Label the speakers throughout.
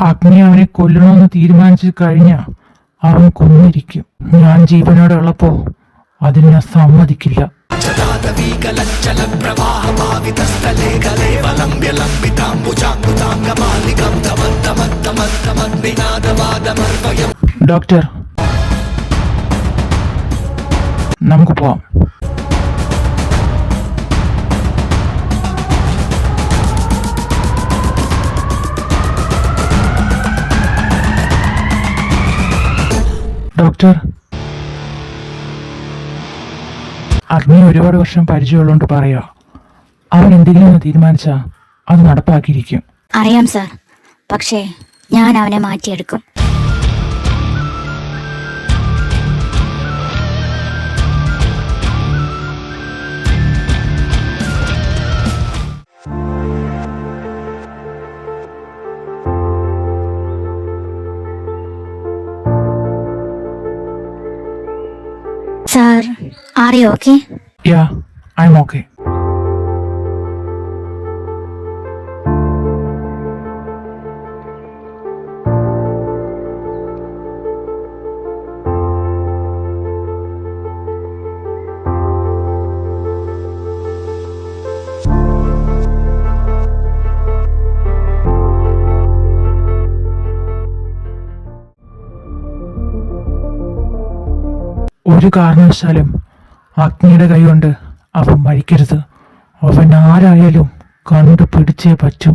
Speaker 1: അഗ്നി അവനെ കൊല്ലണമെന്ന് തീരുമാനിച്ചു കഴിഞ്ഞാ അവൻ കൊന്നിരിക്കും. ഞാൻ ജീവനോടെ ഉള്ളപ്പോ അതിന് ഞാൻ സമ്മതിക്കില്ല. ഡോക്ടർ, നമുക്ക് പോവാം. ഡോക്ടർ, അഗ്നി ഒരുപാട് വർഷം പരിചയമുള്ളതുകൊണ്ട് പറയാ, അവൻ എന്തെങ്കിലും ഒന്ന് തീരുമാനിച്ചാ അത് നടപ്പാക്കിയിരിക്കും.
Speaker 2: അറിയാം സാർ, പക്ഷേ ഞാൻ അവനെ മാറ്റിയെടുക്കും. Sir, are you okay?
Speaker 1: Yeah, I'm okay. ഒരു കാരണവശാലും അഗ്നിയുടെ കൈകൊണ്ട് അവൻ മരിക്കരുത്. അവൻ ആരായാലും കണ്ടുപിടിച്ചേ പറ്റൂ.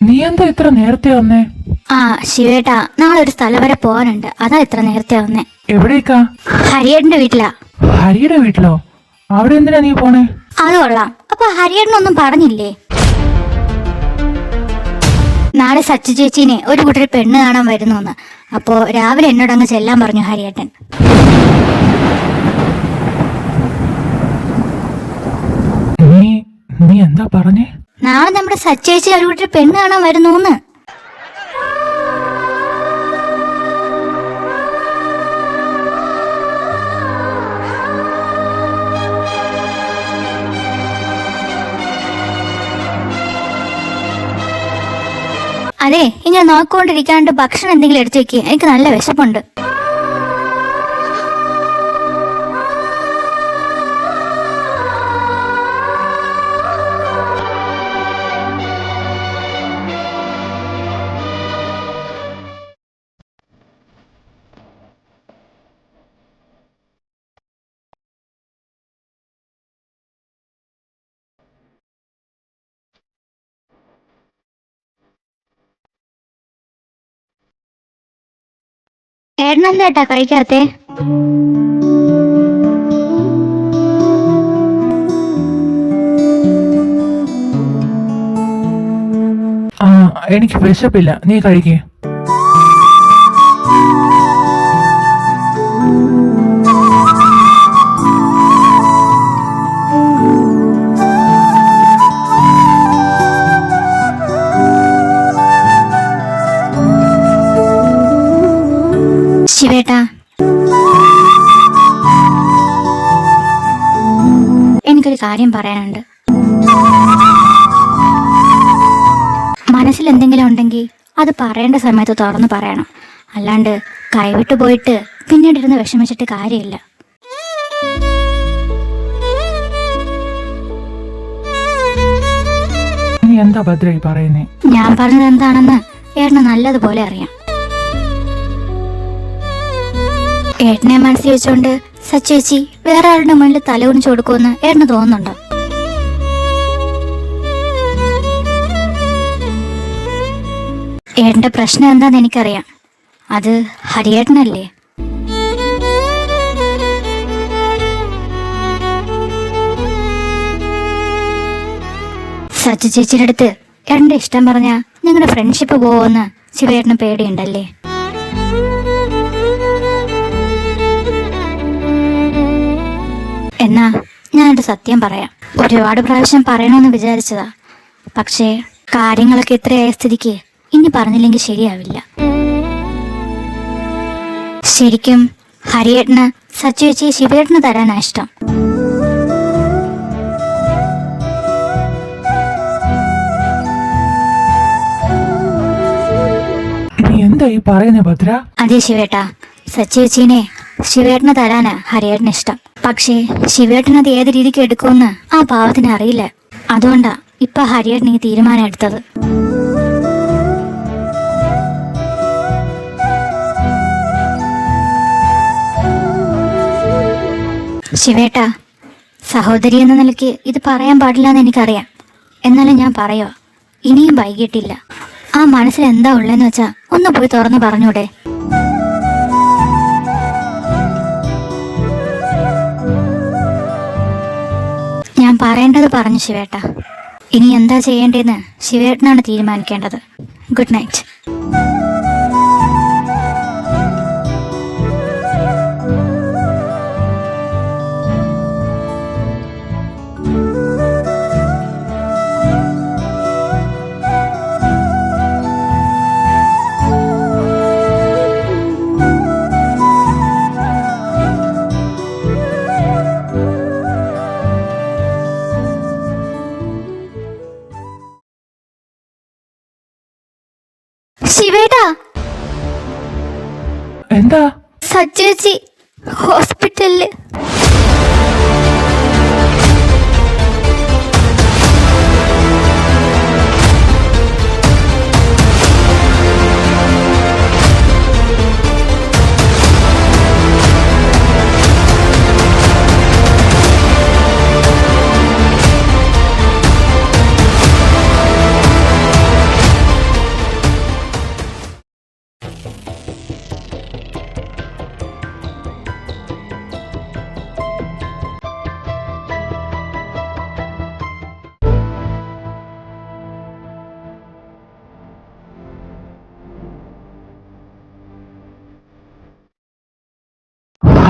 Speaker 1: നീ എന്താ ഇത്ര നേരത്തെ വന്നേ?
Speaker 2: ശിവേട്ടാ, നാളെ ഒരു സ്ഥലം വരെ പോകാനുണ്ട്, അതാ ഇത്ര നേരത്തെ വന്നേ.
Speaker 1: എവിടേക്കാ?
Speaker 2: ഹരിയേട്ടന്റെ വീട്ടിലാ.
Speaker 1: ഹരിയുടെ വീട്ടിലോ? അവിടെ എന്തിനാ നീ പോണേ?
Speaker 2: അത് കൊള്ളാം. അപ്പൊ ഹരിയേട്ടനൊന്നും പറഞ്ഞില്ലേ? നാളെ സച്ചു ചേച്ചീനെ ഒരു കൂട്ടർ പെണ്ണ് കാണാൻ വരുന്നു. അപ്പോ രാവിലെ എന്നോട് അങ്ങ് ചെല്ലാൻ പറഞ്ഞു ഹരിയേട്ടൻ.
Speaker 1: നീ എന്താ പറഞ്ഞേ?
Speaker 2: നാളെ നമ്മുടെ സച്ചു ചേച്ചി ഒരു കൂട്ടർ പെണ്ണ് കാണാൻ വരുന്നു. അതെ, ഇങ്ങനെ നോക്കിക്കൊണ്ടിരിക്കാണ്ട് ഭക്ഷണം എന്തെങ്കിലും എടുത്തു വെക്കുക, എനിക്ക് നല്ല വിശപ്പുണ്ട്. ഏട്ടനെന്താ കഴിക്കാത്തേ?
Speaker 1: എനിക്ക് വിശപ്പില്ല, നീ കഴിക്കേ.
Speaker 2: ശിവേട്ടാ, എനിക്കൊരു കാര്യം പറയാനുണ്ട്. മനസ്സിൽ എന്തെങ്കിലും ഉണ്ടെങ്കിൽ അത് പറയേണ്ട സമയത്ത് തുറന്ന് പറയണം. അല്ലാണ്ട് കൈവിട്ടു പോയിട്ട് പിന്നീട് ഇരുന്ന് വിഷമിച്ചിട്ട് കാര്യമില്ല.
Speaker 1: നീ എന്താ ഭദ്രയി പറയുന്നേ?
Speaker 2: ഞാൻ പറഞ്ഞത് എന്താണെന്ന് ഏട്ടന് നല്ലതുപോലെ അറിയാം. ഏട്ടനെ മനസ്സിൽ വെച്ചോണ്ട് സച്ചേച്ചി വേറെ ആരുടെ മുന്നിൽ തലകുനിച്ചു കൊടുക്കുമെന്ന് ഏട്ടന് തോന്നുന്നുണ്ടോ? ഏട്ടന്റെ പ്രശ്നം എന്താന്ന് എനിക്കറിയാം. അത് ഹരിയേട്ടനല്ലേ? സച്ചു ചേച്ചിയുടെ അടുത്ത് ഏട്ടന്റെ ഇഷ്ടം പറഞ്ഞാ നിങ്ങളുടെ ഫ്രണ്ട്ഷിപ്പ് പോവെന്ന് ശിവേട്ടന് പേടിയുണ്ടല്ലേ? എന്നാ ഞാനൊരു സത്യം പറയാം. ഒരുപാട് പ്രാവശ്യം പറയണമെന്ന് വിചാരിച്ചതാ. പക്ഷേ കാര്യങ്ങളൊക്കെ ഇത്രയായ സ്ഥിതിക്ക് ഇനി പറഞ്ഞില്ലെങ്കിൽ ശരിയാവില്ല. ശരിക്കും ഹരിയേട്ടന് സച്ചു ചേച്ചി ശിവേട്ടന് തരാനാ ഇഷ്ടം.
Speaker 1: നീ എന്താ ഈ പറയുന്നേ ഭദ്ര?
Speaker 2: അതെ ശിവേട്ടാ, സച്ചു ചേച്ചീനെ ശിവേട്ടന് തരാനാ ഹരിയേട്ടന് ഇഷ്ടം. പക്ഷേ ശിവേട്ടൻ അത് ഏത് രീതിക്ക് എടുക്കുമെന്ന് ആ പാവത്തിന് അറിയില്ല. അതുകൊണ്ടാ ഇപ്പൊ ഹരിയേട്ടൻ ഈ തീരുമാനം എടുത്തത്. ശിവേട്ടാ, സഹോദരി എന്ന നിലയ്ക്ക് ഇത് പറയാൻ പാടില്ല എന്ന് എനിക്കറിയാം. എന്നാലും ഞാൻ പറയോ, ഇനിയും വൈകിട്ടില്ല. ആ മനസ്സിൽ എന്താ ഉള്ളതെന്ന് വെച്ചാ ഒന്ന് പോയി തുറന്ന് പറഞ്ഞൂടെ? ഞാൻ പറയേണ്ടത് പറഞ്ഞു ശിവേട്ടാ. ഇനി എന്താ ചെയ്യേണ്ടതെന്ന് ശിവേട്ടനാണ് തീരുമാനിക്കേണ്ടത്. Good night. ശിവേട്ടാ,
Speaker 1: എന്താ?
Speaker 2: സച്ചു ചേച്ചി ഹോസ്പിറ്റലില്.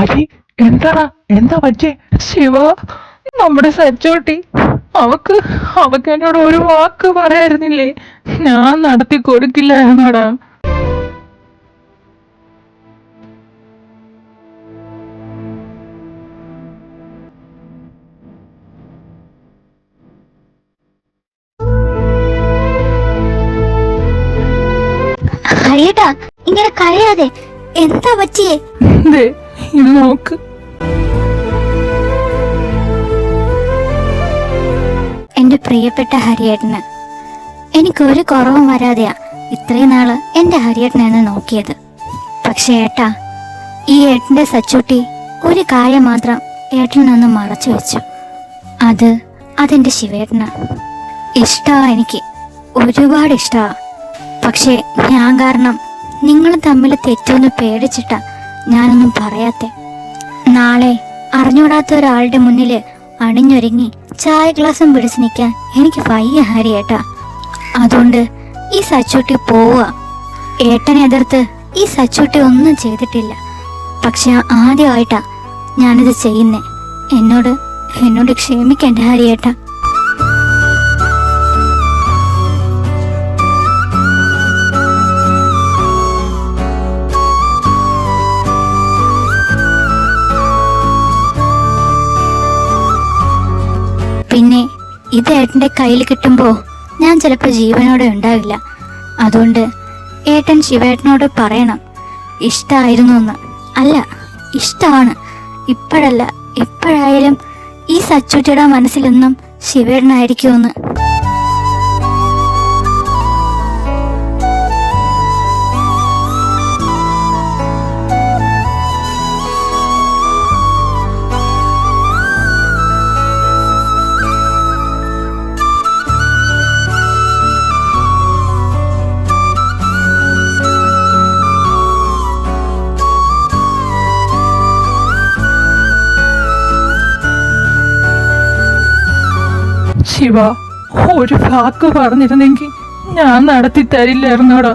Speaker 1: ഹരി, എന്താടാ? എന്താ പറ്റേ? ശിവ, നമ്മുടെ സച്ചോട്ടി, അവക്ക് എന്നോട് ഒരു വാക്ക് പറയായിരുന്നില്ലേ? ഞാൻ നടത്തി കൊടുക്കില്ലായിരുന്നോടാ.
Speaker 2: ഹരിയേട്ടാ, ഇങ്ങനെ കരയാതെ. എന്താ പറ്റിയേ?
Speaker 1: ദേ, ഇത് നോക്ക്.
Speaker 2: എന്റെ പ്രിയപ്പെട്ട ഹരിയേട്ടന്, എനിക്കൊരു കുറവും വരാതെയാ ഇത്രയും നാള് എന്റെ ഹരിയേട്ടനെ ഒന്ന് നോക്കിയത്. പക്ഷെ ഏട്ടാ, ഈ ഏട്ടന്റെ സച്ചൂട്ടി ഒരു കാര്യം മാത്രം ഏട്ടനിൽ നിന്ന് മറച്ചു വെച്ചു. അതെന്റെ ശിവേട്ടനാ. ഇഷ്ടമാ, എനിക്ക് ഒരുപാട് ഇഷ്ടമാ. പക്ഷെ ഞാൻ കാരണം നിങ്ങൾ തമ്മിൽ തെറ്റൊന്ന് പേടിച്ചിട്ടാ ഞാനൊന്നും പറയാത്തെ. നാളെ അറിഞ്ഞൂടാത്ത ഒരാളുടെ മുന്നിൽ അണിഞ്ഞൊരുങ്ങി ചായ ഗ്ലാസും പിടിച്ച് നിൽക്കാൻ എനിക്ക് വയ്യ ഹരിയേട്ടാ. അതുകൊണ്ട് ഈ സച്ചൂട്ടി പോവുക. ഏട്ടനെ എതിർത്ത് ഈ സച്ചൂട്ടി ഒന്നും ചെയ്തിട്ടില്ല. പക്ഷെ ആദ്യമായിട്ടാ ഞാനിത് ചെയ്യുന്നേ. എന്നോട് ക്ഷമിക്കണ്ട ഹരിയേട്ടാ. പിന്നെ ഇത് ഏട്ടൻ്റെ കയ്യിൽ കിട്ടുമ്പോൾ ഞാൻ ചിലപ്പോൾ ജീവനോടെ ഉണ്ടാവില്ല. അതുകൊണ്ട് ഏട്ടൻ ശിവേട്ടനോട് പറയണം, ഇഷ്ടമായിരുന്നു എന്ന്. അല്ല, ഇഷ്ടമാണ്. ഇപ്പോഴല്ല, എപ്പോഴായാലും ഈ സച്ചൂട്ടിയുടെ മനസ്സിലെന്നും ശിവേട്ടനായിരിക്കുമെന്ന്.
Speaker 1: ശിവ, ഒരു വാക്ക് പറഞ്ഞിരുന്നെങ്കിൽ ഞാൻ നടത്തി തരില്ലായിരുന്നോടാ.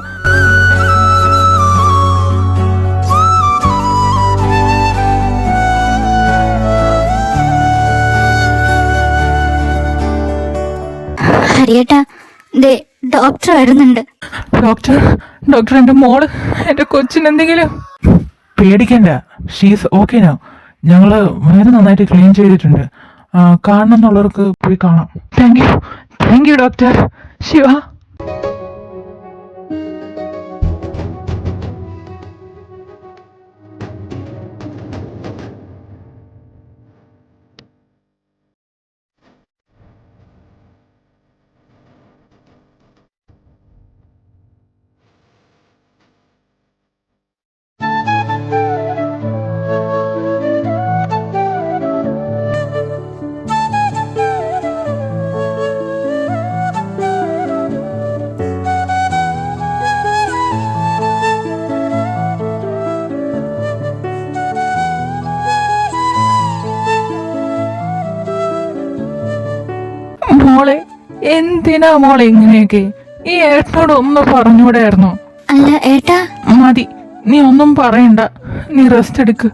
Speaker 2: ഹരിയേട്ടാ, ദേ ഡോക്ടർ വരുന്നുണ്ട്.
Speaker 1: ഡോക്ടർ ഡോക്ടർ എൻ്റെ മോള്, എൻ്റെ കൊച്ചിനെന്തെങ്കിലും? പേടിക്കണ്ട, ഷീസ് ഓക്കെ നോ. ഞങ്ങള് വയറ് നന്നായിട്ട് ക്ലീൻ ചെയ്തിട്ടുണ്ട്. കാണണം എന്നുള്ളവർക്ക് പോയി കാണാം. Thank you doctor. ശിവ, മോളെ എന്തിനാ മോളെ ഇങ്ങനെയൊക്കെ? ഈ ഏട്ടനോട് ഒന്ന് പറഞ്ഞൂടായിരുന്നോ?
Speaker 2: അല്ല ഏട്ടാ.
Speaker 1: മതി, നീ ഒന്നും പറയണ്ട, നീ റെസ്റ്റ് എടുക്ക്.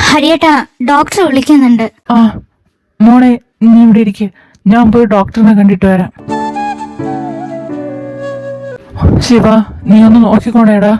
Speaker 2: ഹരിയേട്ടാ, ഡോക്ടർ വിളിക്കുന്നുണ്ട്.
Speaker 1: ആ മോളെ, നീ ഇവിടെ ഇരിക്ക്, ഞാൻ പോയി ഡോക്ടറിനെ കണ്ടിട്ട് വരാം. ശിവ, നീ ഒന്ന് നോക്കിക്കോണേടാ.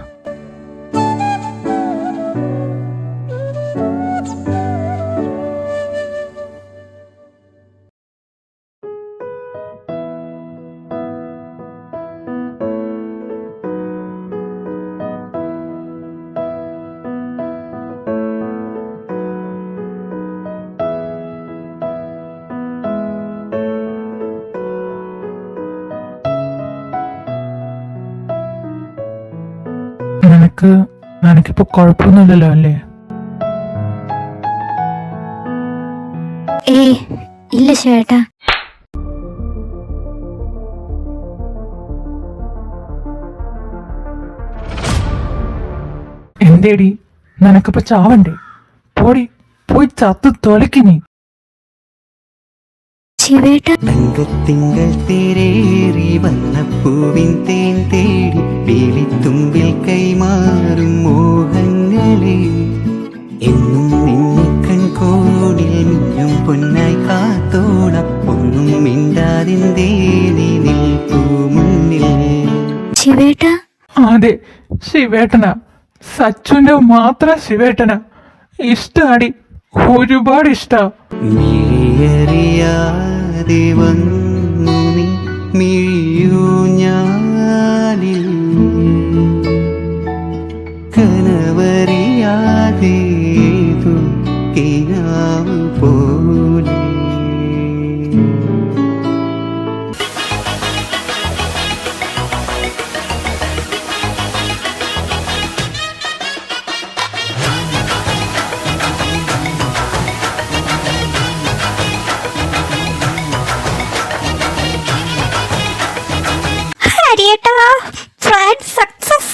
Speaker 1: നിനക്കിപ്പോ കുഴപ്പമൊന്നുമില്ലല്ലോ അല്ലേ?
Speaker 2: ഏയ് ഇല്ല ചേട്ടാ.
Speaker 1: എന്തേടി, നിനക്കിപ്പോ ചാവണ്ടേ? പോയി ചത്ത് തൊലക്ക് നീ.
Speaker 2: ശിവേട്ടാ,
Speaker 3: തങ്കത്തിങ്കൾ തേരേറി വന്ന പൂവിൻ തേൻ തേടി വേലിത്തുമ്പിൽ കൈമാറും മോഹങ്ങളെ എന്നും നിന്നെ കൺകോണിൽ മിന്നും പൊന്നായി കാത്തോണം ഒന്നും മിണ്ടാതിന്റെ നിൽപ്പൂ മുന്നിൽ.
Speaker 2: ശിവേട്ടാ.
Speaker 3: അതെ,
Speaker 1: ശിവേട്ടനാ, സച്ചുന്റെ മാത്രം ശിവേട്ടനാ. ഇഷ്ടാടി, ഒരുപാട് ഇഷ്ടാ.
Speaker 3: മിഴിയറിയാതെ വന്നു നീ മിഴിയൂ ഞാനിൽ കനവറിയാതെ കിനാവ് പോലെ.
Speaker 2: ഹരിയേട്ടാ, പ്ലാൻ സക്സസ്.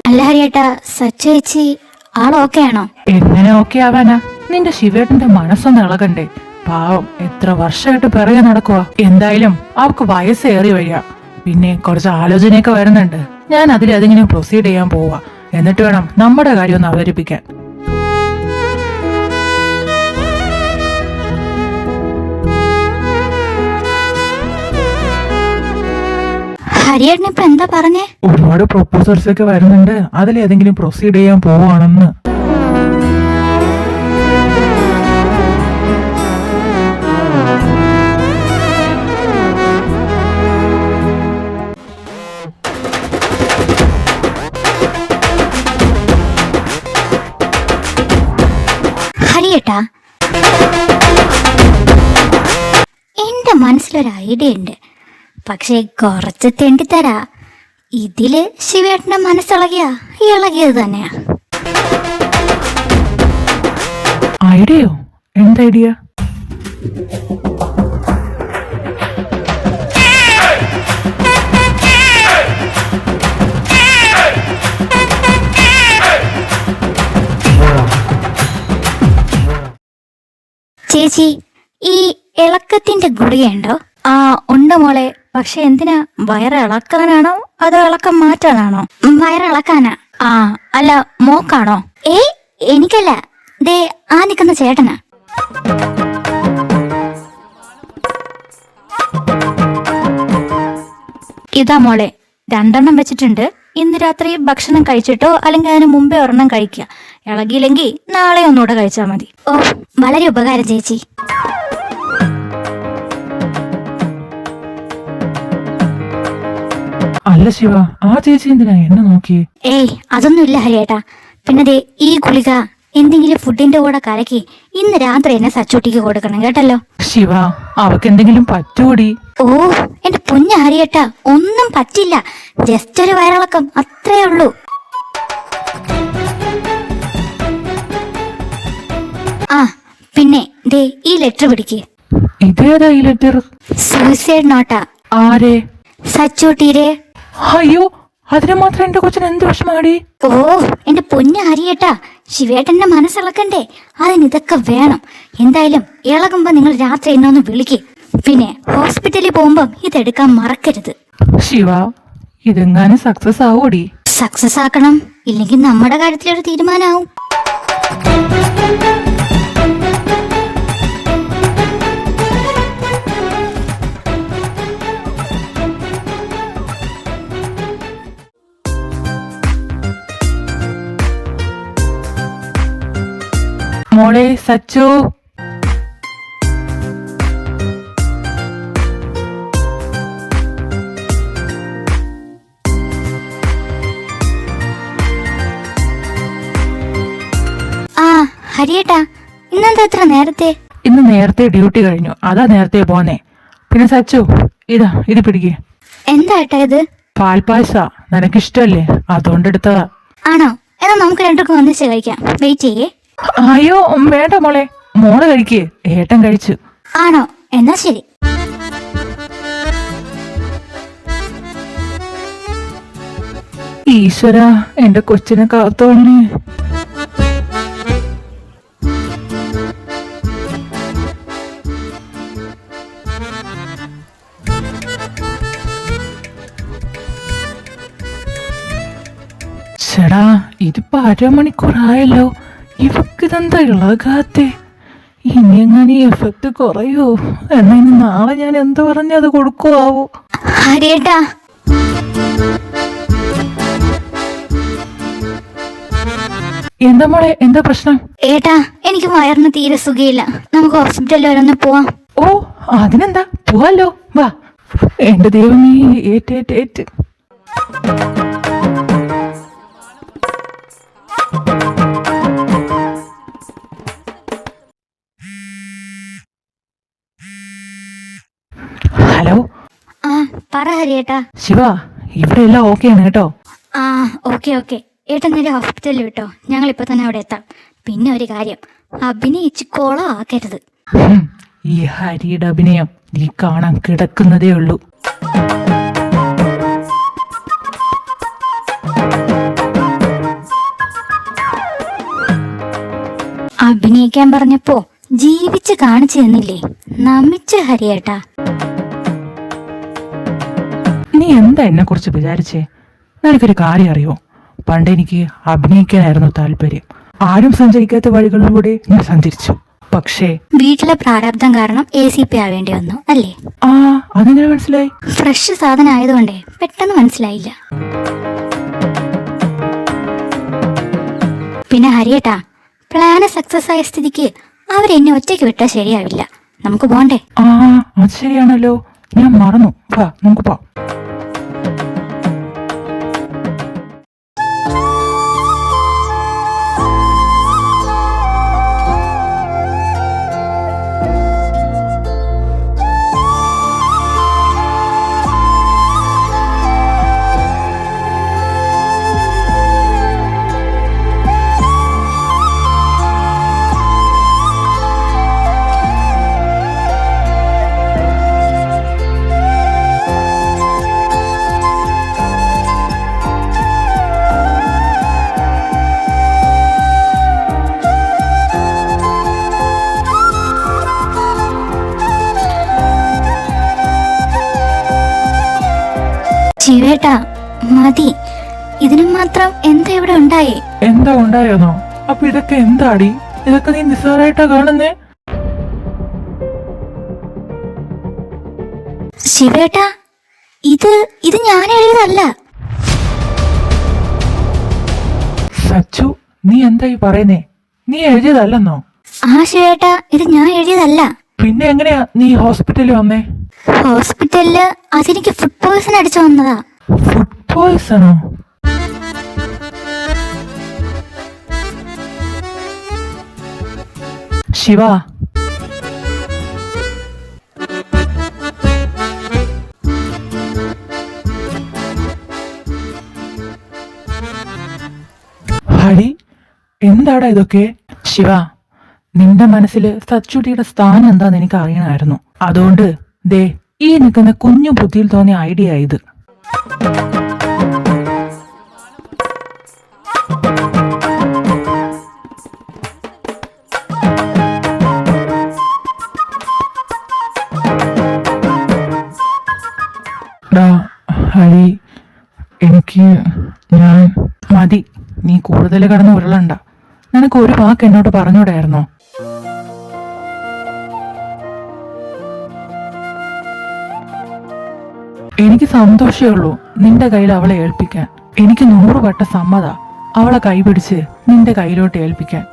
Speaker 2: അല്ല ഹരിയേട്ടാ, സച്ചേച്ചി ആളോക്കെ ആണോ?
Speaker 1: എങ്ങനെ ഓക്കെ ആവാനാ? നിന്റെ ശിവേട്ടന്റെ മനസ്സൊന്ന് ഇളകണ്ടേ? പാവം, എത്ര വർഷമായിട്ട് പിറകെ നടക്കുക. എന്തായാലും അവർക്ക് വയസ്സേറി വരിക, പിന്നെ കുറച്ച് ആലോചനയൊക്കെ വരുന്നുണ്ട്. ഞാൻ അതിലതിങ്ങനെ പ്രൊസീഡ് ചെയ്യാൻ പോവാ. എന്നിട്ട് വേണം നമ്മുടെ കാര്യം ഒന്ന് അവതരിപ്പിക്കാൻ.
Speaker 2: ഹരിയേട്ടൻ ഇപ്പൊ എന്താ പറഞ്ഞേ?
Speaker 1: ഒരുപാട് പ്രൊപ്പോസൽസ് ഒക്കെ വരുന്നുണ്ട്, അതിലേതെങ്കിലും പ്രൊസീഡ് ചെയ്യാൻ പോവാണെന്ന്.
Speaker 2: ഹരിയേട്ടാ, എന്റെ മനസ്സിലൊരു ഐഡിയ ഉണ്ട്, പക്ഷെ കുറച്ച് തെണ്ടിത്തരാ. ഇതില് ശിവേട്ടന്റെ ഇളകിയത് തന്നെയാ.
Speaker 1: ഐഡിയോ? എന്ത് ഐഡിയ?
Speaker 2: ചേച്ചി, ഈ ഇളക്കത്തിന്റെ ഗുളികയുണ്ടോ? ആ ഉണ്ട് മോളെ. പക്ഷെ എന്തിനാ? വയറിളക്കാനാണോ അതോ ഇളക്കം മാറ്റാനാണോ? വയറിളക്കാനാ. ആ അല്ല, മോക്കാണോ? എനിക്കല്ല, ദേ ആ നിൽക്കുന്ന ചേട്ടനാ. ഇതാ മോളെ, 2 വെച്ചിട്ടുണ്ട്. ഇന്ന് രാത്രി ഭക്ഷണം കഴിച്ചിട്ടോ അല്ലെങ്കിൽ അതിന് മുമ്പേ ഒരെണ്ണം കഴിക്കുക. ഇളകിയില്ലെങ്കിൽ നാളെ ഒന്നുകൂടെ കഴിച്ചാൽ മതി. ഓ, വളരെ ഉപകാരം ചേച്ചി.
Speaker 1: അല്ല ശിവ, ആ ചേച്ചി എന്തിനാ എന്നെ നോക്കി?
Speaker 2: അതൊന്നുമില്ല ഹരിയേട്ടാ. പിന്നെ ദേ ഈ ഗുളിക എന്തെങ്കിലും ഫുഡിന്റെ കൂടെ കലക്കി ഇന്ന് രാത്രി എന്നെ സച്ചൂട്ടിക്ക് കൊടുക്കണം കേട്ടല്ലോ.
Speaker 1: ശിവ, അവക്ക് എന്തെങ്കിലും പറ്റൂടി?
Speaker 2: ഓ എന്റെ പൊന്നു ഹരിയേട്ടാ, ഒന്നും പറ്റില്ല. ജസ്റ്റ് ഒരു വയറിളക്കം, അത്രേ ഉള്ളൂ. ആ പിന്നെ ദേ ഈ ലെറ്റർ പിടിക്ക്.
Speaker 1: ഇതേതാ ഈ ലെറ്റർ?
Speaker 2: സൂയിസൈഡ് നോട്ടാ.
Speaker 1: ആരെ?
Speaker 2: സച്ചൂട്ടീരെ.
Speaker 1: അയ്യോ, അതിന് മാത്രം എന്റെ കൊച്ചിന് എന്ത് വിഷമാടി?
Speaker 2: ഓ എന്റെ പൊന്നു ഹരിയേട്ടാ, ശിവേട്ടന്റെ മനസ്സിളക്കണ്ടേ? അതിനിതൊക്കെ വേണം. എന്തായാലും ഇളകുമ്പോ നിങ്ങൾ രാത്രി എന്നെ ഒന്ന് വിളിക്ക്. പിന്നെ ഹോസ്പിറ്റലിൽ പോകുമ്പം ഇതെടുക്കാൻ മറക്കരുത്.
Speaker 1: ശിവ, ഇതെങ്ങാനും സക്സസ് ആവോടി?
Speaker 2: സക്സസ് ആക്കണം, ഇല്ലെങ്കിൽ നമ്മുടെ കാര്യത്തിലൊരു തീരുമാനമാവും.
Speaker 1: മോളെ സച്ചു,
Speaker 2: ഹരിയേട്ടാ, ഇന്നെന്താ ഇത്ര നേരത്തെ?
Speaker 1: ഇന്ന് നേരത്തെ ഡ്യൂട്ടി കഴിഞ്ഞു, അതാ നേരത്തെ പോന്നേ. പിന്നെ സച്ചു, ഇത് പിടിക്ക്.
Speaker 2: എന്താ ഏട്ടാ ഇത്?
Speaker 1: പാൽപ്പായസ, നിനക്കിഷ്ടല്ലേ? അതുകൊണ്ട് എടുത്തതാ.
Speaker 2: ആണോ? എന്നാ നമുക്ക് രണ്ടുപേർക്കും ഒന്നിച്ച് കഴിക്കാം. വെയിറ്റ് ചെയ്യേ.
Speaker 1: അയ്യോ വേണ്ട മോളെ, മോള് കഴിക്കേ, ഏട്ടൻ കഴിച്ചു.
Speaker 2: ആണോ? എന്നാ ശരി.
Speaker 1: ഈശ്വര, എന്റെ കൊച്ചിനെ കാത്തോളണേ. ചേടാ, ഇതിപ്പോ 1/2 മണിക്കൂറായല്ലോ. ഇവക്കിതെന്താ ഇളകാത്തെ? ഇനി എങ്ങനെ ഈ എഫക്ട് കുറയോ? എന്നാ ഇനി നാളെ ഞാൻ എന്ത് പറഞ്ഞത് കൊടുക്കുവാവോ?
Speaker 2: ഹരിയേട്ടാ,
Speaker 1: എന്താ മോളെ, എന്താ പ്രശ്നം?
Speaker 2: ഏട്ടാ എനിക്ക് വയറിന് തീരെ സുഖയില്ല. നമുക്ക് ഹോസ്പിറ്റലിൽ വരെ ഒന്ന് പോവാം.
Speaker 1: ഓ അതിനെന്താ, പോവാലോ, വാ. എന്റെ ദൈവമേ, ഏറ്റ്. ഹലോ.
Speaker 2: പറ ഹരിയേട്ടാ.
Speaker 1: ശിവ, ഇവിടെ എല്ലാം ഓക്കെയാണ് കേട്ടോ.
Speaker 2: ഓക്കെ. ഏട്ടൻ നേരെ ഹോസ്പിറ്റലിൽ വിട്ടോ, ഞങ്ങൾ ഇപ്പൊ തന്നെ അവിടെ എത്താം. പിന്നെ ഒരു കാര്യം, അഭിനയിച്ച് കോളം ആക്കരുത്.
Speaker 1: ഈ ഹരിയുടെ അഭിനയം നീ കാണാൻ കിടക്കുന്നതേ ഉള്ളൂ.
Speaker 2: അഭിനയിക്കാൻ പറഞ്ഞപ്പോ ജീവിച്ച് കാണിച്ചു തന്നില്ലേ? നമിച്ച ഹരിയേട്ടാ.
Speaker 1: നീ എന്താ എന്നെ കുറിച്ച് വിചാരിച്ചേ? നിനക്കൊരു കാര്യം അറിയോ? പണ്ട് എനിക്ക് അഭിനയിക്കാനായിരുന്നു താല്പര്യം. ആരും സഞ്ചരിക്കാത്ത വഴികളിലൂടെ ഞാൻ സഞ്ചരിച്ചു. പക്ഷേ
Speaker 2: വീട്ടിലെ പ്രാരാബ്ദം കാരണം ACP ആവേണ്ടി വന്നു അല്ലേ?
Speaker 1: അതെങ്ങനെ മനസ്സിലായി?
Speaker 2: ഫ്രഷ് സാധനം ആയതുകൊണ്ടേ പെട്ടെന്ന് മനസ്സിലായില്ല. പിന്നെ ഹരിയേട്ടാ, പ്ലാന് സക്സസ് ആയ സ്ഥിതിക്ക് അവരെന്നെ ഒറ്റയ്ക്ക് വിട്ടാൽ ശരിയാവില്ല. നമുക്ക് പോണ്ടേ?
Speaker 1: അത് ശരിയാണല്ലോ, ഞാൻ മറന്നു. വാ, നമുക്ക് പോവാം.
Speaker 2: ശിവേട്ടാ മതി, ഇതിനു മാത്രം എന്താ ഇവിടെ ഉണ്ടായേ?
Speaker 1: എന്താ ഉണ്ടായോന്നോ? അപ്പൊ ഇതൊക്കെ എന്താടി? ഇതൊക്കെ നീ നിസ്സാരായിട്ടാ കാണുന്നേ?
Speaker 2: ശിവേട്ടാ, ഇത് ഞാൻ എഴുതിയതല്ല.
Speaker 1: സച്ചു, നീ എന്തായി പറയുന്നേ? നീ എഴുതിയതല്ലെന്നോ?
Speaker 2: ആ ശിവേട്ടാ, ഇത് ഞാൻ എഴുതിയതല്ല.
Speaker 1: പിന്നെ എങ്ങനെയാ നീ ഹോസ്പിറ്റലിൽ വന്നേ?
Speaker 2: ഹോസ്പിറ്റലില് അതെനിക്ക് ഫുഡ് പോയ്സൺ അടിച്ചു വന്നതാ.
Speaker 1: ഫുഡ് പോയ്സണോ? ശിവ, ഹരി, എന്താടാ ഇതൊക്കെ? ശിവ, നിന്റെ മനസ്സിൽ സച്ചുട്ടിയുടെ സ്ഥാനം എന്താന്ന് എനിക്ക് അറിയണമായിരുന്നു. അതുകൊണ്ട് ദേ ഈ നിൽക്കുന്ന കുഞ്ഞു ബുദ്ധിയിൽ തോന്നിയ ഐഡിയ ഇത്. ഹരി, ഞാൻ മതി, നീ കൂടുതൽ കിടന്ന് ഉരുളണ്ട. നിനക്ക് ഒരു വാക്ക് എന്നോട് പറഞ്ഞൂടായിരുന്നോ? എനിക്ക് സന്തോഷമേ ഉള്ളൂ നിന്റെ കയ്യിൽ അവളെ ഏൽപ്പിക്കാൻ. എനിക്ക് 100 വട്ട സമ്മത അവളെ കൈപിടിച്ച് നിന്റെ കയ്യിലോട്ട് ഏൽപ്പിക്കാൻ.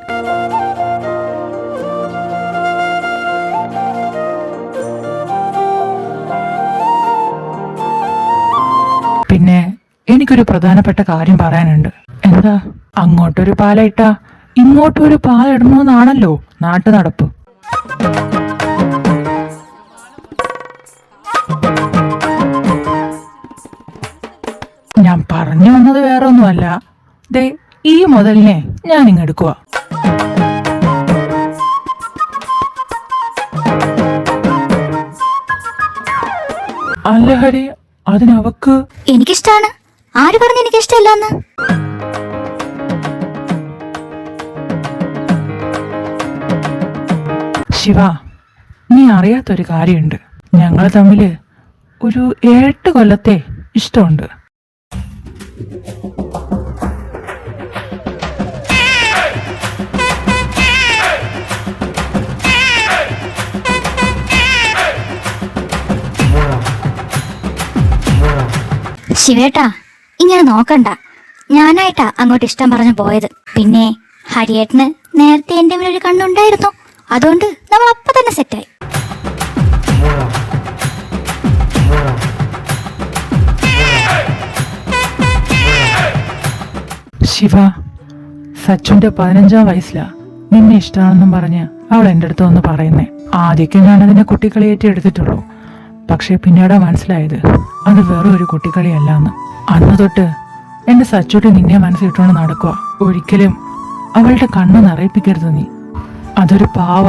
Speaker 1: പിന്നെ എനിക്കൊരു പ്രധാനപ്പെട്ട കാര്യം പറയാനുണ്ട്. എന്താ? അങ്ങോട്ടൊരു പാലയിട്ടാ ഇങ്ങോട്ടൊരു പാലിടണമെന്നാണല്ലോ നാട്ടു നടപ്പ്. ഞാൻ പറഞ്ഞു വന്നത് വേറെ ഒന്നുമല്ല. ദേ ഈ മുതലിനെ ഞാൻ ഇങ്ങെടുക്കുക. അല്ല ഹരി, അതിനവക്ക്
Speaker 2: എനിക്കിഷ്ടാണ്. ആര് പറഞ്ഞു എനിക്കിഷ്ടമല്ലെന്ന്?
Speaker 1: ശിവ, നീ അറിയാത്തൊരു കാര്യമുണ്ട്. ഞങ്ങൾ തമ്മില് ഒരു 8 കൊല്ലത്തെ ഇഷ്ടമുണ്ട്.
Speaker 2: ശിവേട്ടാ, ഇങ്ങനെ നോക്കണ്ട. ഞാനായിട്ടാ അങ്ങോട്ട് ഇഷ്ടം പറഞ്ഞു പോയത്. പിന്നെ ഹരിയേട്ടന് നേരത്തെ എന്റെ മേലൊരു കണ്ണുണ്ടായിരുന്നു. അതുകൊണ്ട് നമ്മൾ അപ്പൊ തന്നെ സെറ്റായി.
Speaker 1: ശിവ, സച്ചുന്റെ 15-ാം വയസ്സിലാ നിന്നെ ഇഷ്ടമാണെന്നും പറഞ്ഞ് അവൾ എൻ്റെ അടുത്ത് വന്ന് പറയുന്നേ. ആദ്യമൊക്കെ ഞാൻ അതിനെ കുട്ടിക്കളിയേറ്റ് എടുത്തിട്ടുള്ളൂ. പക്ഷെ പിന്നീടാ മനസ്സിലായത് അത് വെറും ഒരു കുട്ടിക്കളിയല്ലാന്ന്. അന്ന് തൊട്ട് എന്റെ സച്ചുട്ടി നിന്നെ മനസ്സിട്ടുകൊണ്ട് നടക്കുക. ഒരിക്കലും അവളുടെ കണ്ണ് നിറയിപ്പിക്കരുത് നീ. അതൊരു പാവ.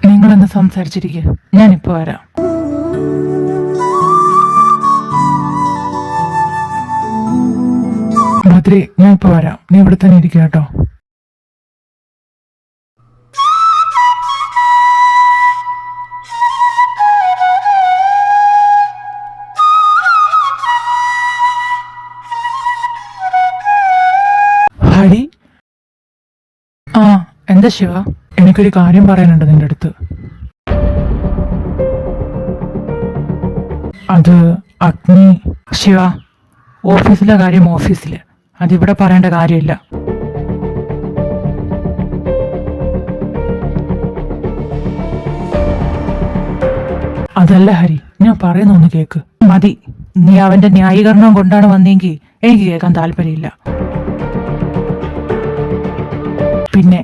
Speaker 1: നിങ്ങളെന്ന് സംസാരിച്ചിരിക്കുക, ഞാനിപ്പോ വരാം. മധുരേ, ഞാൻ ഇപ്പൊ വരാം. നീ ഇവിടെ തന്നെ ഇരിക്കുക കേട്ടോ. ഹരി, ആ എന്താ ശിവ? എനിക്കൊരു കാര്യം പറയാനുണ്ട് നിന്റെ അടുത്ത്. അത് അഗ്നി. ശിവ, ഓഫീസിലെ കാര്യം ഓഫീസില്, അതിവിടെ പറയേണ്ട കാര്യമില്ല. അതല്ല ഹരി, ഞാൻ പറയുന്ന ഒന്ന് കേക്ക്. മതി, നീ അവന്റെ ന്യായീകരണം കൊണ്ടാണ് വന്നെങ്കിൽ എനിക്ക് കേൾക്കാൻ താല്പര്യമില്ല. പിന്നെ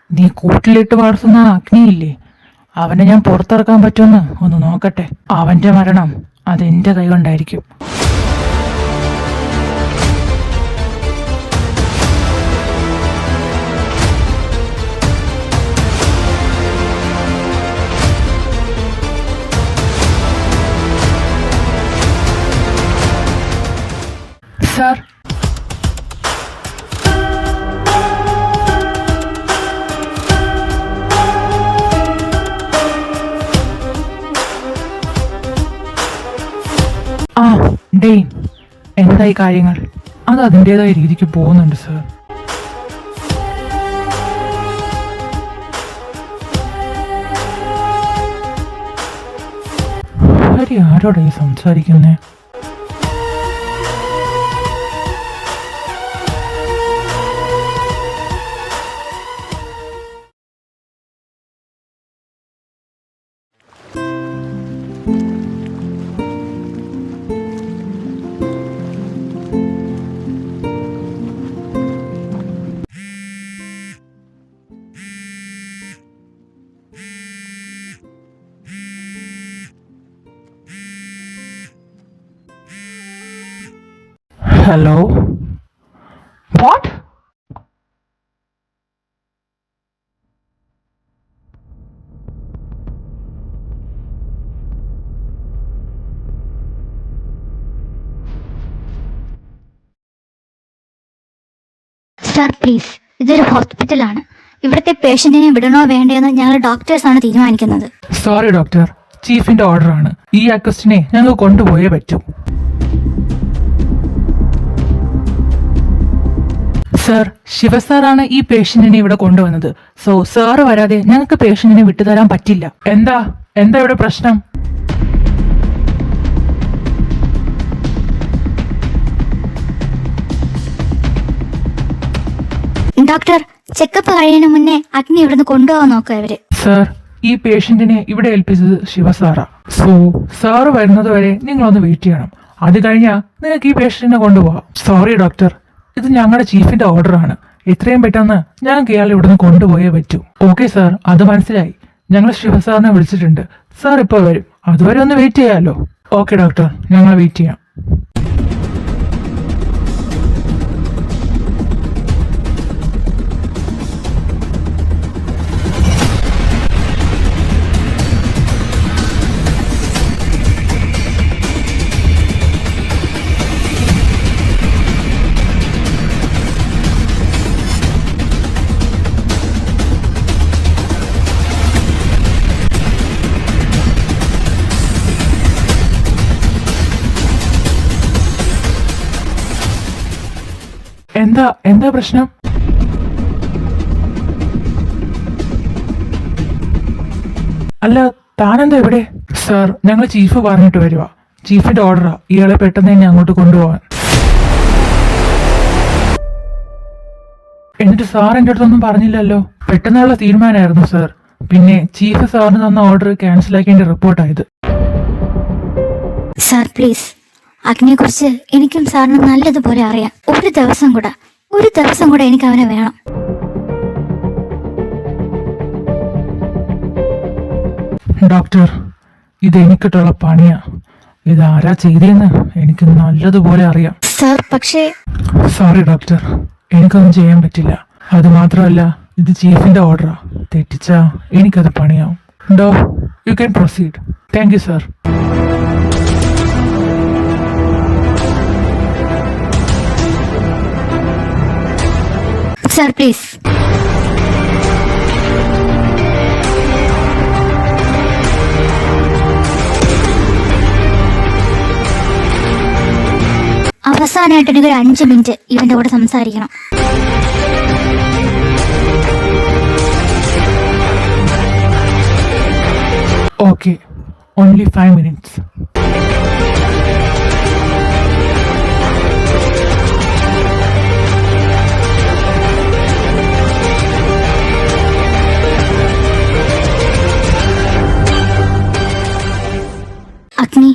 Speaker 1: നീ കൂട്ടിലിട്ട് വളർത്തുന്ന അഗ്നിയില്ലേ, അവനെ ഞാൻ പുറത്തിറക്കാൻ പറ്റുമെന്ന് ഒന്ന് നോക്കട്ടെ. അവന്റെ മരണം അതെന്റെ കൈ കൊണ്ടായിരിക്കും. സാർ, ഡെയ്ൻ, എന്തായി കാര്യങ്ങൾ? അത് അതിൻ്റെതായ രീതിക്ക് പോകുന്നുണ്ട് സർ. ഹരി ആരോടാ ഈ സംസാരിക്കുന്നേ? Hello, what?
Speaker 2: സർ പ്ലീസ്, ഇതൊരു ഹോസ്പിറ്റലാണ്. ഇവിടുത്തെ പേഷ്യന്റിനെ വിടണോ വേണ്ടയെന്ന് ഞങ്ങൾ ഡോക്ടേഴ്സാണ് തീരുമാനിക്കുന്നത്.
Speaker 1: സോറി ഡോക്ടർ, ചീഫിന്റെ ഓർഡറാണ്. ഈ അക്വസ്റ്റിനെ ഞങ്ങൾ കൊണ്ടുപോയേ പറ്റൂ. സർ, ശിവസാറാണ് ഈ പേഷ്യന്റിനെ ഇവിടെ കൊണ്ടുവന്നത്. സോ സാറ് വരാതെ ഞങ്ങൾക്ക് പേഷ്യന്റിനെ വിട്ടുതരാൻ പറ്റില്ല. എന്താ എന്താ ഇവിടെ പ്രശ്നം?
Speaker 2: ഡോക്ടർ, ചെക്കപ്പ് കഴിയുന്നതിന് മുന്നേ അഗ്നി ഇവിടുന്ന് കൊണ്ടുപോകാൻ നോക്കുക ഇവര്.
Speaker 1: സർ, ഈ പേഷ്യന്റിനെ ഇവിടെ ഏൽപ്പിച്ചത് ശിവസാറാ. സോ സാറ് വരുന്നത് വരെ നിങ്ങളൊന്ന് വെയിറ്റ് ചെയ്യണം. അത് കഴിഞ്ഞാൽ നിങ്ങൾക്ക് ഈ പേഷ്യന്റിനെ കൊണ്ടുപോകാം. സോറി ഡോക്ടർ, ഇത് ഞങ്ങളുടെ ചീഫിന്റെ ഓർഡറാണ്. എത്രയും പെട്ടെന്ന് ഞങ്ങൾക്ക് ഇയാൾ ഇവിടുന്ന് കൊണ്ടുപോയേ പറ്റൂ. ഓക്കെ സാർ, അത് മനസ്സിലായി. ഞങ്ങൾ ശിവസാറിനെ വിളിച്ചിട്ടുണ്ട്. സാർ ഇപ്പോൾ വരും. അതുവരെ ഒന്ന് വെയിറ്റ് ചെയ്യാമല്ലോ. ഓക്കെ ഡോക്ടർ, ഞങ്ങൾ വെയിറ്റ് ചെയ്യാം. എന്താ പ്രശ്നം? അല്ല, താനെന്താ ഇവിടെ? സാർ, ഞങ്ങൾ ചീഫ് പറഞ്ഞിട്ട് വരുവാ. ചീഫിന്റെ ഓർഡറാ ഇയാളെ പെട്ടെന്ന് തന്നെ അങ്ങോട്ട് കൊണ്ടുപോകാൻ. എന്നിട്ട് സാർ എൻ്റെ അടുത്തൊന്നും പറഞ്ഞില്ലല്ലോ. പെട്ടെന്നുള്ള തീരുമാനമായിരുന്നു സാർ. പിന്നെ ചീഫ് സാറിന് തന്ന ഓർഡർ ക്യാൻസൽ ആക്കേണ്ട റിപ്പോർട്ടായത്.
Speaker 2: സാർ പ്ലീസ്, അഗ്നിയെ കുറിച്ച് എനിക്കും സാറിന് നല്ലതുപോലെ അറിയാം. ഒരു ദിവസം കൂടെ എനിക്ക് അവനെ വേണം.
Speaker 1: ഡോക്ടർ, ഇത് എനിക്കിട്ടുള്ള പണിയാ. ഇതാരാ ചെയ്തതെന്ന് എനിക്ക് നല്ലതുപോലെ അറിയാം.
Speaker 2: സാർ പക്ഷേ...
Speaker 1: സോറി ഡോക്ടർ, എനിക്കൊന്നും ചെയ്യാൻ പറ്റില്ല. അത് മാത്രമല്ല, ഇത് ചീഫിന്റെ ഓർഡറാ. തെറ്റിച്ചാ എനിക്കത് പണിയാവും. You can proceed. Thank you sir.
Speaker 2: Sir please. അവസാനമായിട്ട് എനിക്ക് ഒരു 5 മിനിറ്റ് ഇവന്റെ കൂടെ സംസാരിക്കണം.
Speaker 1: Okay, only 5 minutes.
Speaker 2: അഗ്നി,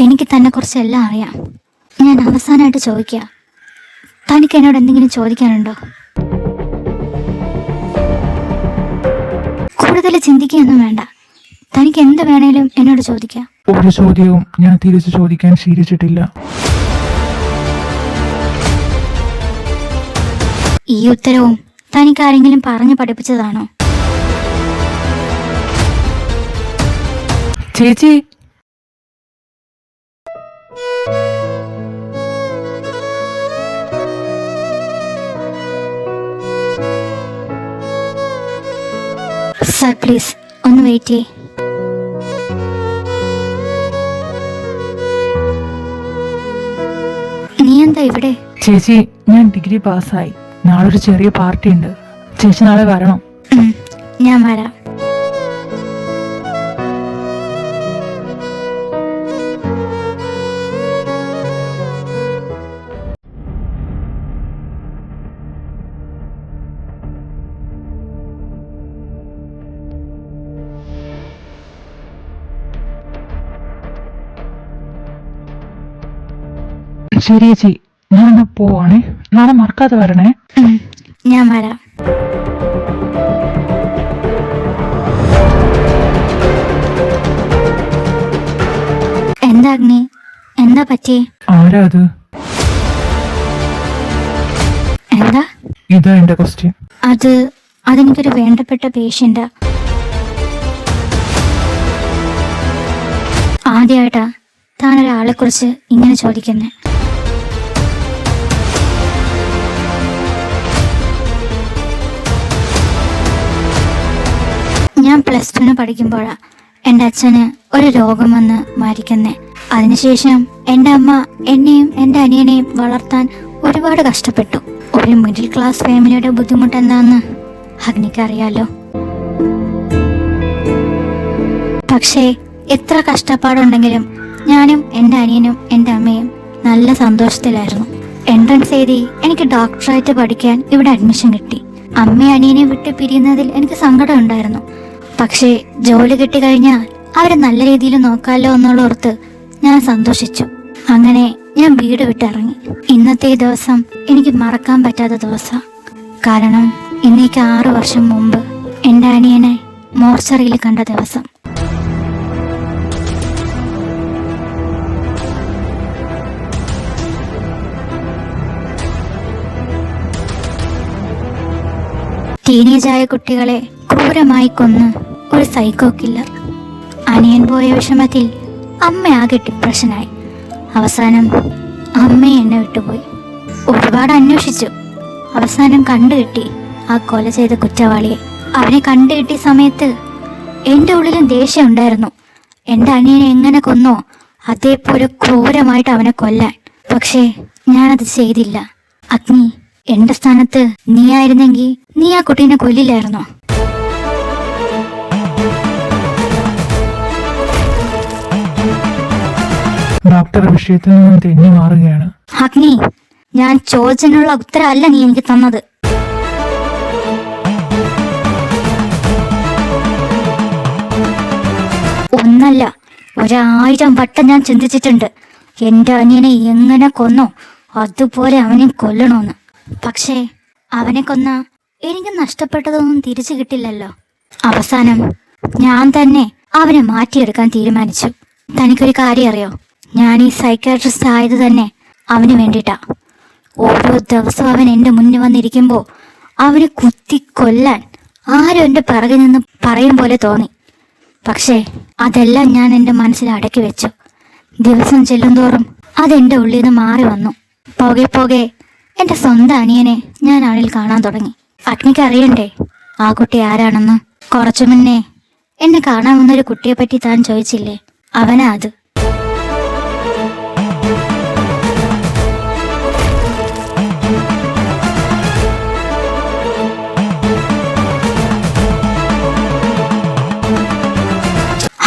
Speaker 2: എനിക്ക് തന്നെ കുറിച്ചെല്ലാം അറിയാം. ഞാൻ അവസാനമായിട്ട് ചോദിക്കുക, തനിക്ക് എന്നോട് എന്തെങ്കിലും ചോദിക്കാനുണ്ടോ? കൂടുതൽ ചിന്തിക്കുകയൊന്നും വേണ്ട. തനിക്ക് എന്ത് വേണേലും എന്നോട് ചോദിക്കാം.
Speaker 1: ഒരു ചോദ്യവും ഞാൻ തിരിച്ചു ചോദിക്കാൻ ശീലിച്ചിട്ടില്ല.
Speaker 2: ഈ ഉത്തരവും തനിക്ക് ആരെങ്കിലും പറഞ്ഞു പഠിപ്പിച്ചതാണോ?
Speaker 1: ചേച്ചി,
Speaker 2: സാർ പ്ലീസ് ഒന്ന് വെയിറ്റ് ചെയ്യ്. നീ എന്താ ഇവിടെ?
Speaker 1: ചേച്ചി, ഞാൻ ഡിഗ്രി പാസ്സായി. നാളെ ഒരു ചെറിയ പാർട്ടി ഉണ്ട്. ചേച്ചി നാളെ വരണം.
Speaker 2: ഞാൻ വരാം.
Speaker 1: ശരി ചേച്ചി, ഞാൻ എന്നാ പോവാണേ. നാളെ മറക്കാതെ വരണേ.
Speaker 2: ഞാൻ വരാം. എന്താ അഗ്നി, എന്താ പറ്റി?
Speaker 1: ആരാ അത്?
Speaker 2: എന്താ?
Speaker 1: ഇതാ എന്റെ ക്വസ്റ്റ്യൻ.
Speaker 2: അതെനിക്കൊരു വേണ്ടപ്പെട്ട പേഷ്യന്റാ. ആദ്യമായിട്ടാ താനൊരാളെ കുറിച്ച് ഇങ്ങനെ ചോദിക്കുന്നേ. ഞാൻ +2 പഠിക്കുമ്പോഴാ എൻ്റെ അച്ഛന് ഒരു രോഗം വന്ന് മരിക്കുന്നേ. അതിനുശേഷം എൻ്റെ അമ്മ എന്നെയും എൻ്റെ അനിയനെയും വളർത്താൻ ഒരുപാട് കഷ്ടപ്പെട്ടു. ഒരു മിഡിൽ ക്ലാസ് ഫാമിലിയുടെ ബുദ്ധിമുട്ട് എന്താന്ന് അഗ്നിക്കറിയാലോ. പക്ഷേ എത്ര കഷ്ടപ്പാടുണ്ടെങ്കിലും ഞാനും എൻ്റെ അനിയനും എൻ്റെ അമ്മയും നല്ല സന്തോഷത്തിലായിരുന്നു. എൻട്രൻസ് എഴുതി എനിക്ക് ഡോക്ടറായിട്ട് പഠിക്കാൻ ഇവിടെ അഡ്മിഷൻ കിട്ടി. അമ്മയും അനിയനെ വിട്ട് പിരിയുന്നതിൽ എനിക്ക് സങ്കടം ഉണ്ടായിരുന്നു. പക്ഷേ ജോലി കിട്ടിക്കഴിഞ്ഞാൽ അവരെ നല്ല രീതിയിൽ നോക്കാമല്ലോ എന്നുള്ളോർത്ത് ഞാൻ സന്തോഷിച്ചു. അങ്ങനെ ഞാൻ വീട് വിട്ടിറങ്ങി. ഇന്നത്തെ ഈ ദിവസം എനിക്ക് മറക്കാൻ പറ്റാത്ത ദിവസം. കാരണം ഇന്നേക്ക് 6 വർഷം മുമ്പ് എൻ്റെ അനിയനെ മോർച്ചറിയിൽ കണ്ട ദിവസം. ടീനേജായ കുട്ടികളെ ക്രൂരമായി കൊന്ന് ഒരു സൈക്കോ കില്ലർ. അനിയൻ പോയ വിഷമത്തിൽ അമ്മ ആകെ ഡിപ്രഷനായി. അവസാനം അമ്മയെ എന്നെ വിട്ടുപോയി. ഒരുപാട് അന്വേഷിച്ചു. അവസാനം കണ്ടുകിട്ടി ആ കൊല ചെയ്ത കുറ്റവാളിയെ. അവനെ കണ്ടുകിട്ടിയ സമയത്ത് എൻ്റെ ഉള്ളിലും ദേഷ്യം ഉണ്ടായിരുന്നു. എൻ്റെ അനിയനെ എങ്ങനെ കൊന്നോ അതേപോലെ ക്രൂരമായിട്ട് അവനെ കൊല്ലാൻ. പക്ഷേ ഞാനത് ചെയ്തില്ല. അഗ്നി, എന്റെ സ്ഥാനത്ത് നീ ആയിരുന്നെങ്കിൽ നീ ആ കുട്ടീനെ കൊല്ലില്ലായിരുന്നോ?
Speaker 1: ഡോക്ടർ വിഷയത്തിൽ നിന്നും തെന്നി മാറുകയാണ്.
Speaker 2: അഗ്നി, ഞാൻ ചോദിച്ചതിനുള്ള ഉത്തരമല്ല നീ എനിക്ക് തന്നത്. ഒന്നല്ല 1000 വട്ടം ഞാൻ ചിന്തിച്ചിട്ടുണ്ട് എന്റെ അനിയനെ എങ്ങനെ കൊന്നോ അതുപോലെ അവനെ കൊല്ലണോന്ന്. പക്ഷേ അവനെ കൊന്ന എനിക്ക് നഷ്ടപ്പെട്ടതൊന്നും തിരിച്ചു കിട്ടില്ലല്ലോ. അവസാനം ഞാൻ തന്നെ അവനെ മാറ്റിയെടുക്കാൻ തീരുമാനിച്ചു. തനിക്കൊരു കാര്യം അറിയോ? ഞാൻ ഈ സൈക്കാട്രിസ്റ്റ് ആയത് തന്നെ അവന് വേണ്ടിയിട്ടാ. ഓരോ ദിവസവും അവൻ എൻ്റെ മുന്നിൽ വന്നിരിക്കുമ്പോൾ അവനെ കുത്തി കൊല്ലാൻ ആരും എൻ്റെ പിറകിൽ നിന്ന് പറയും പോലെ തോന്നി. പക്ഷേ അതെല്ലാം ഞാൻ എൻ്റെ മനസ്സിൽ അടക്കി വെച്ചു. ദിവസം ചെല്ലുന്തോറും അതെൻ്റെ ഉള്ളിൽ നിന്ന് മാറി വന്നു. പോകെ പോകെ എൻ്റെ സ്വന്തം അനിയനെ ഞാൻ അവനിൽ കാണാൻ തുടങ്ങി. അഗ്നിക്ക് അറിയണ്ടേ ആ കുട്ടി ആരാണെന്ന്? കുറച്ചു മുന്നേ എന്നെ കാണാൻ വന്നൊരു കുട്ടിയെ പറ്റി താൻ ചോദിച്ചില്ലേ? അവനാ അത്.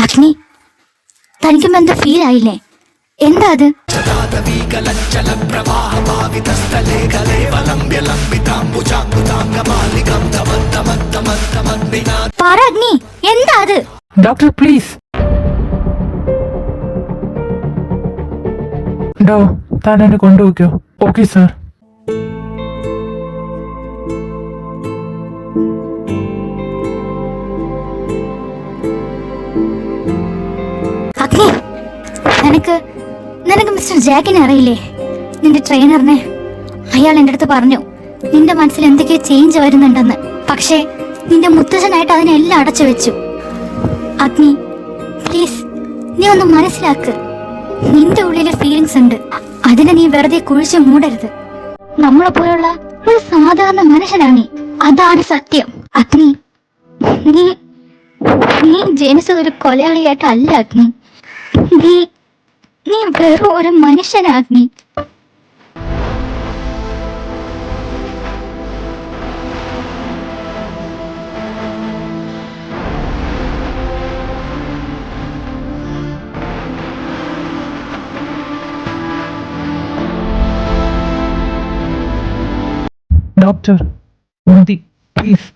Speaker 2: അഗ്നി, തനിക്കും എന്താ ഫീൽ ആയില്ലേ? എന്താ അത്? പറ അഗ്നി, എന്താ അത്?
Speaker 1: Doctor please. ഡോ, താൻ എന്നെ കൊണ്ടുപോയിക്കോ. Okay sir.
Speaker 2: അഗ്നി, നിനക്ക് മിസ്റ്റർ ജാക്കിനെ അറിയില്ലേ? നിന്റെ ട്രെയിനറിനെ. അയാൾ എൻ്റെ അടുത്ത് പറഞ്ഞു നിന്റെ മനസ്സിൽ എന്തൊക്കെയോ ചേഞ്ച് വരുന്നുണ്ടെന്ന്. പക്ഷേ നിന്റെ മുത്തച്ഛനായിട്ട് അതിനെല്ലാം അടച്ചു വെച്ചു. അഗ്നി, പ്ലീസ് നീ ഒന്ന് മനസ്സിലാക്ക്. നിന്റെ ഉള്ളിലെ ഫീലിങ്സ് ഉണ്ട്, അതിനെ നീ വെറുതെ കുഴിച്ചു മൂടരുത്. നമ്മളെ പോലുള്ള ഒരു സാധാരണ മനുഷ്യനാണ് നീ, അതാണ് സത്യം. അഗ്നി, നീ ജനിച്ചത് ഒരു കൊലയാളിയായിട്ടല്ല അഗ്നി. നീ നീ വെറും ഒരു മനുഷ്യനാഗ്നി.
Speaker 1: ഡോക്ടർ മതി പ്ലീസ്.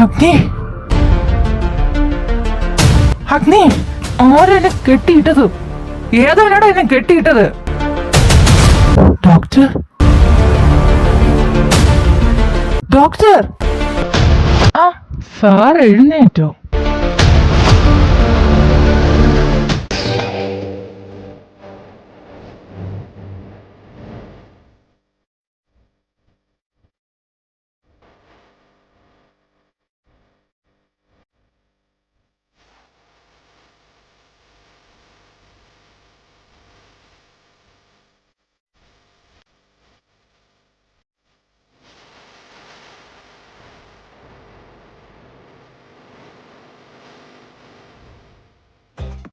Speaker 1: അഗ്നി, അഗ്നി, ആരെന്നെ കെട്ടിയിട്ടത്? ഏതവനാണ് എന്നെ കെട്ടിയിട്ടത്? Doctor, doctor. ആ സാർ എഴുന്നേറ്റോ?